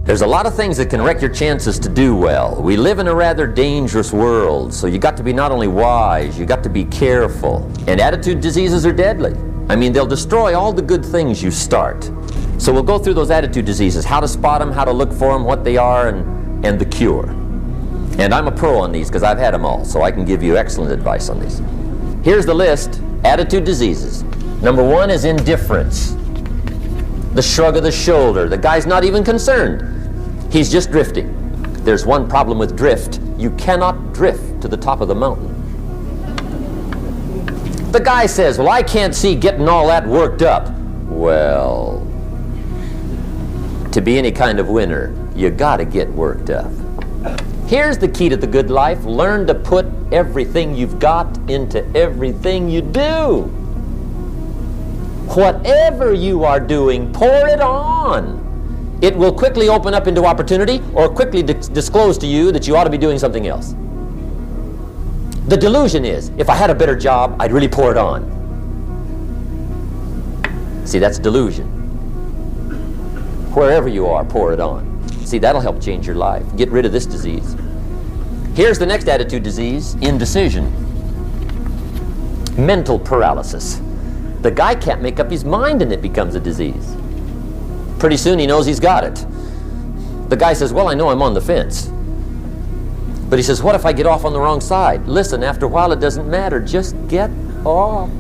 There's a lot of things that can wreck your chances to do well. We live in a rather dangerous world, so you got to be not only wise, you got to be careful. And attitude diseases are deadly. I mean, they'll destroy all the good things you start. So we'll go through those attitude diseases, how to spot them, how to look for them, what they are, and the cure. And I'm a pro on these because I've had them all, so I can give you excellent advice on these. Here's the list: attitude diseases. Number 1 is indifference. The shrug of the shoulder. The guy's not even concerned. He's just drifting. There's one problem with drift. You cannot drift to the top of the mountain. The guy says, well, I can't see getting all that worked up. Well, to be any kind of winner, you gotta get worked up. Here's the key to the good life: learn to put everything you've got into everything you do. Whatever you are doing, pour it on. It will quickly open up into opportunity or quickly disclose to you that you ought to be doing something else. The delusion is, if I had a better job, I'd really pour it on. See, that's delusion. Wherever you are, pour it on. See, that'll help change your life. Get rid of this disease. Here's the next attitude disease: indecision. Mental paralysis. The guy can't make up his mind and it becomes a disease. Pretty soon he knows he's got it. The guy says, well, I know I'm on the fence. But he says, what if I get off on the wrong side? Listen, after a while it doesn't matter. Just get off.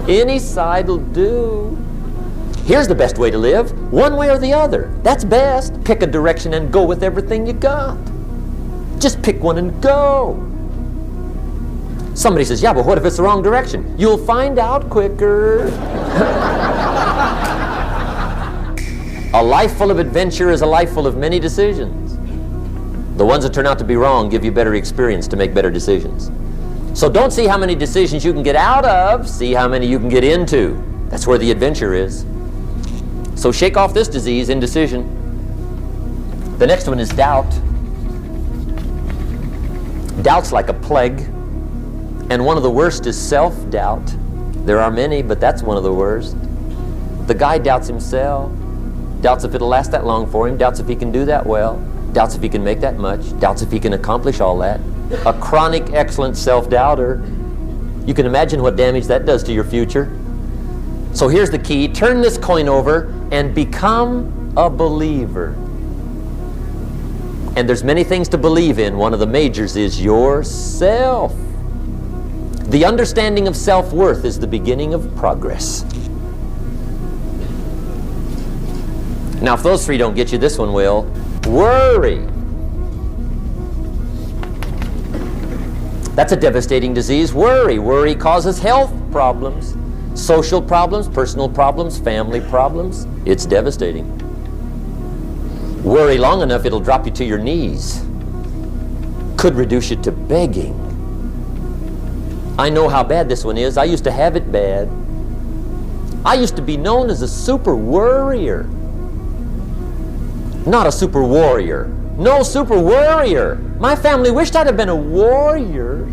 Any side will do. Here's the best way to live: one way or the other. That's best. Pick a direction and go with everything you got. Just pick one and go. Somebody says, yeah, but what if it's the wrong direction? You'll find out quicker. A life full of adventure is a life full of many decisions. The ones that turn out to be wrong give you better experience to make better decisions. So don't see how many decisions you can get out of, see how many you can get into. That's where the adventure is. So shake off this disease, indecision. The next one is doubt. Doubt's like a plague. And one of the worst is self-doubt. There are many, but that's one of the worst. The guy doubts himself. Doubts if it'll last that long for him. Doubts if he can do that well. Doubts if he can make that much. Doubts if he can accomplish all that. A chronic, excellent self-doubter. You can imagine what damage that does to your future. So here's the key: turn this coin over and become a believer. And there's many things to believe in. One of the majors is yourself. The understanding of self-worth is the beginning of progress. Now, if those three don't get you, this one will. Worry. That's a devastating disease. Worry. Worry causes health problems, social problems, personal problems, family problems. It's devastating. Worry long enough, it'll drop you to your knees. Could reduce you to begging. I know how bad this one is. I used to have it bad. I used to be known as a super worrier. Not a super warrior. No, super worrier. My family wished I'd have been a warrior.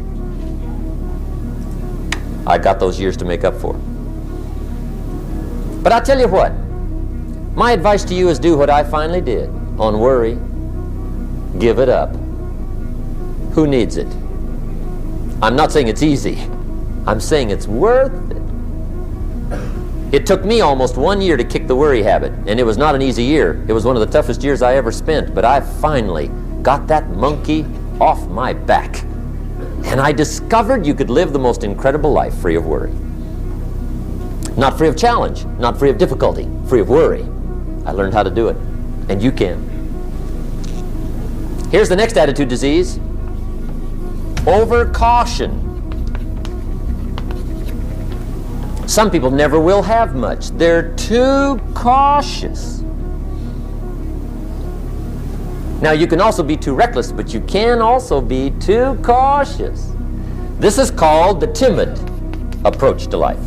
I got those years to make up for. But I'll tell you what. My advice to you is do what I finally did on worry. Give it up. Who needs it? I'm not saying it's easy. I'm saying it's worth it. It took me almost 1 year to kick the worry habit, and it was not an easy year. It was one of the toughest years I ever spent, but I finally got that monkey off my back. And I discovered you could live the most incredible life free of worry. Not free of challenge, not free of difficulty, free of worry. I learned how to do it, and you can. Here's the next attitude disease: over-caution. Some people never will have much. They're too cautious. Now, you can also be too reckless, but you can also be too cautious. This is called the timid approach to life.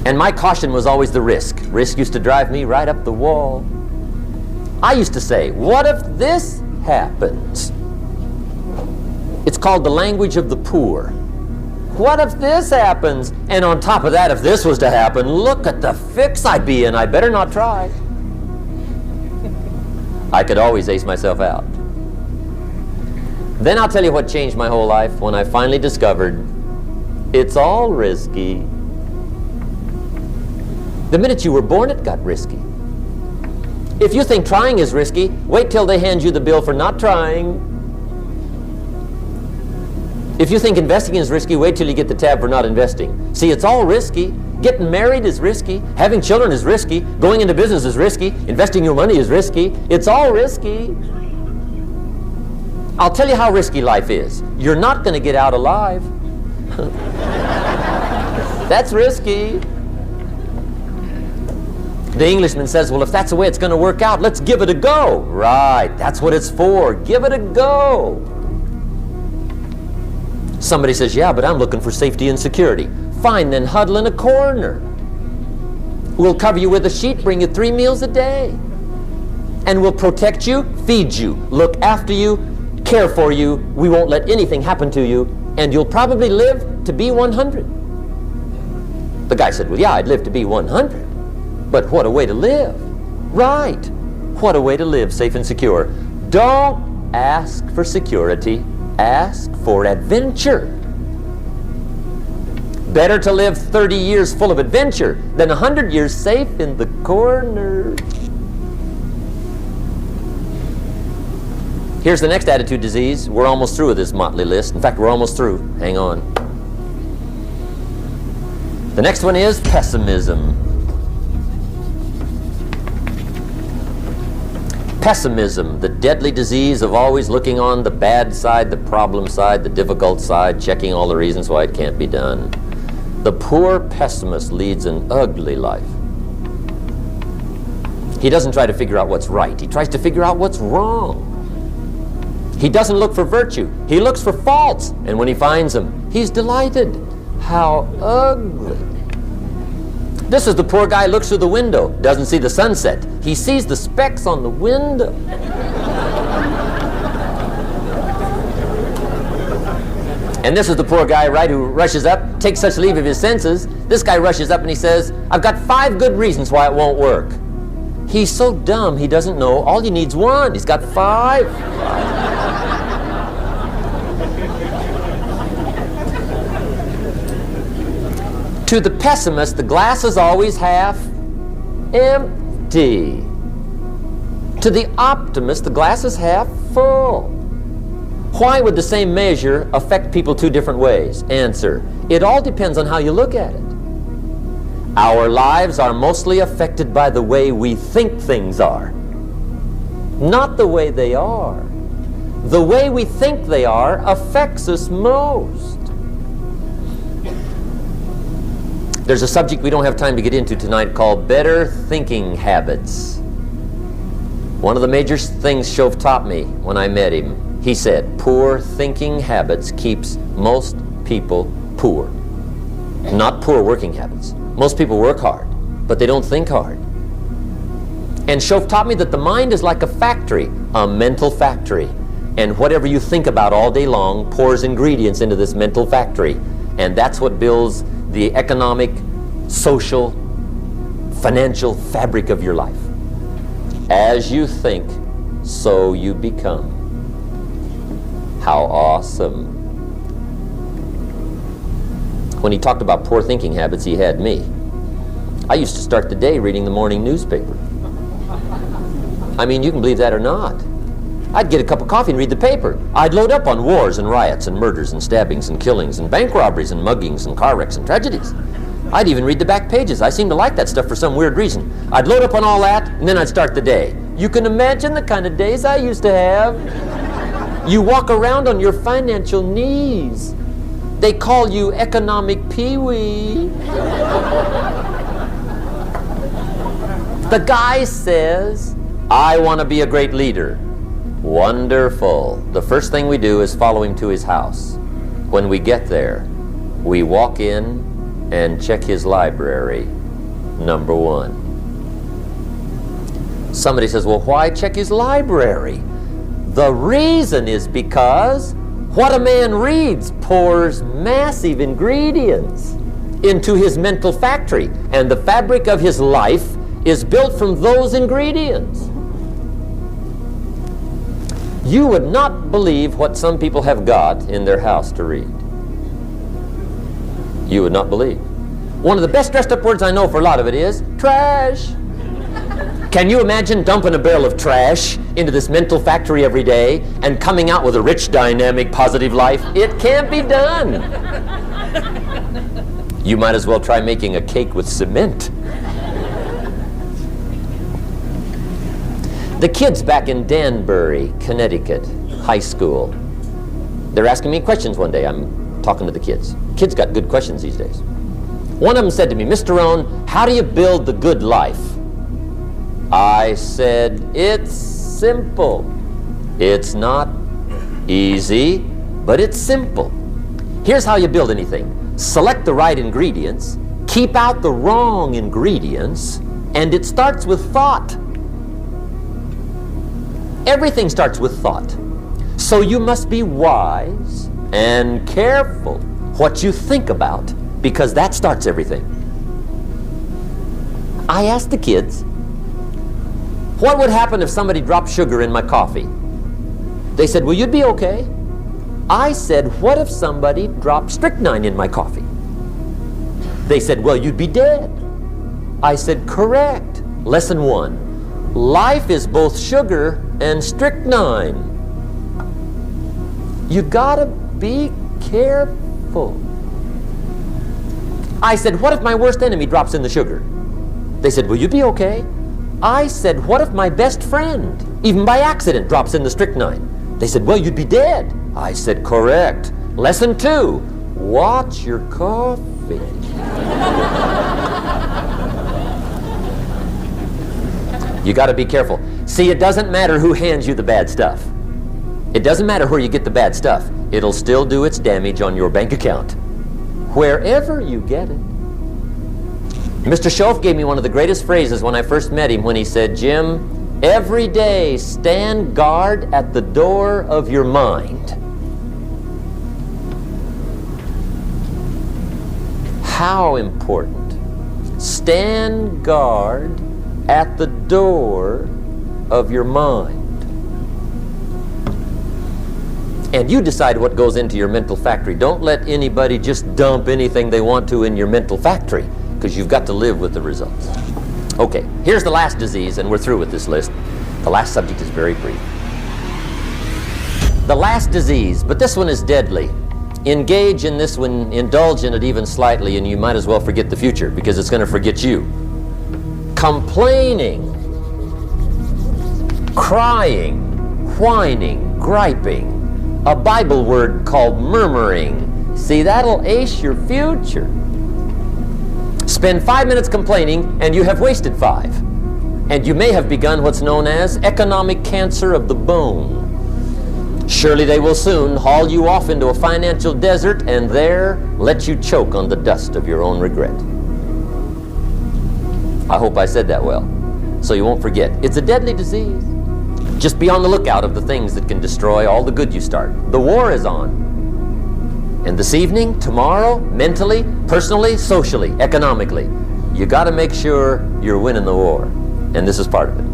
And my caution was always the risk. Risk used to drive me right up the wall. I used to say, what if this happens? It's called the language of the poor. What if this happens? And on top of that, if this was to happen, look at the fix I'd be in. I better not try. I could always ace myself out. Then I'll tell you what changed my whole life when I finally discovered it's all risky. The minute you were born, it got risky. If you think trying is risky, wait till they hand you the bill for not trying. If you think investing is risky, wait till you get the tab for not investing. See, it's all risky. Getting married is risky. Having children is risky. Going into business is risky. Investing your money is risky. It's all risky. I'll tell you how risky life is. You're not going to get out alive. That's risky. The Englishman says, well, if that's the way it's going to work out, let's give it a go. Right, that's what it's for. Give it a go. Somebody says, yeah, but I'm looking for safety and security. Fine, then huddle in a corner. We'll cover you with a sheet, bring you 3 meals a day. And we'll protect you, feed you, look after you, care for you. We won't let anything happen to you. And you'll probably live to be 100. The guy said, well, yeah, I'd live to be 100. But what a way to live. Right. What a way to live, safe and secure. Don't ask for security. Ask for adventure. Better to live 30 years full of adventure than 100 years safe in the corner. Here's the next attitude disease. We're almost through with this motley list. In fact, we're almost through. Hang on. The next one is pessimism. Pessimism, the deadly disease of always looking on the bad side, the problem side, the difficult side, checking all the reasons why it can't be done. The poor pessimist leads an ugly life. He doesn't try to figure out what's right. He tries to figure out what's wrong. He doesn't look for virtue. He looks for faults. And when he finds them, he's delighted. How ugly. This is the poor guy who looks through the window, doesn't see the sunset. He sees the specks on the window. And this is the poor guy, right, who rushes up, takes such leave of his senses. This guy rushes up and he says, I've got 5 good reasons why it won't work. He's so dumb he doesn't know all he needs 1. He's got 5. To the pessimist, the glass is always half empty. To the optimist, the glass is half full. Why would the same measure affect people 2 different ways? Answer, it all depends on how you look at it. Our lives are mostly affected by the way we think things are, not the way they are. The way we think they are affects us most. There's a subject we don't have time to get into tonight called better thinking habits. One of the major things Shove taught me when I met him, he said, poor thinking habits keeps most people poor. Not poor working habits. Most people work hard, but they don't think hard. And Shove taught me that the mind is like a factory, a mental factory. And whatever you think about all day long pours ingredients into this mental factory. And that's what builds the economic, social, financial fabric of your life. As you think, so you become. How awesome. When he talked about poor thinking habits, he had me. I used to start the day reading the morning newspaper. I mean, you can believe that or not. I'd get a cup of coffee and read the paper. I'd load up on wars and riots and murders and stabbings and killings and bank robberies and muggings and car wrecks and tragedies. I'd even read the back pages. I seem to like that stuff for some weird reason. I'd load up on all that, and then I'd start the day. You can imagine the kind of days I used to have. You walk around on your financial knees. They call you economic peewee. The guy says, I want to be a great leader. Wonderful. The first thing we do is follow him to his house. When we get there, we walk in and check his library, number 1. Somebody says, well, why check his library? The reason is because What a man reads pours massive ingredients into his mental factory, and the fabric of his life is built from those ingredients. You would not believe what some people have got in their house to read. You would not believe. One of the best dressed up words I know for a lot of it is trash. Can you imagine dumping a barrel of trash into this mental factory every day and coming out with a rich, dynamic, positive life? It can't be done. You might as well try making a cake with cement. The kids back in Danbury, Connecticut, high school, they're asking me questions one day. I'm talking to the kids. Kids got good questions these days. One of them said to me, Mr. Rohn, how do you build the good life? I said, it's simple. It's not easy, but it's simple. Here's how you build anything. Select the right ingredients, keep out the wrong ingredients, and it starts with thought. Everything starts with thought. So you must be wise and careful what you think about, because that starts everything. I asked the kids, what would happen if somebody dropped sugar in my coffee? They said, well, you'd be okay. I said, what if somebody dropped strychnine in my coffee? They said, well, you'd be dead. I said, correct. Lesson 1. Life is both sugar and strychnine. You gotta be careful. I said, what if my worst enemy drops in the sugar? They said, will you be okay? I said, what if my best friend, even by accident, drops in the strychnine? They said, well, you'd be dead. I said, correct. Lesson 2, watch your coffee. You got to be careful. See, it doesn't matter who hands you the bad stuff. It doesn't matter where you get the bad stuff. It'll still do its damage on your bank account, wherever you get it. Mr. Schoaf gave me one of the greatest phrases when I first met him, when he said, Jim, every day stand guard at the door of your mind. How important. Stand guard at the door of your mind. And you decide what goes into your mental factory. Don't let anybody just dump anything they want to in your mental factory, because you've got to live with the results. Okay, here's the last disease, and we're through with this list. The last subject is very brief. The last disease, but this one is deadly. Engage in this one, indulge in it even slightly, and you might as well forget the future, because it's going to forget you. Complaining, crying, whining, griping. A Bible word called murmuring. See, that'll ace your future. Spend 5 minutes complaining, and you have wasted 5. And you may have begun what's known as economic cancer of the bone. Surely they will soon haul you off into a financial desert, and there let you choke on the dust of your own regret. I hope I said that well, so you won't forget. It's a deadly disease. Just be on the lookout of the things that can destroy all the good you start. The war is on. And this evening, tomorrow, mentally, personally, socially, economically, you got to make sure you're winning the war. And this is part of it.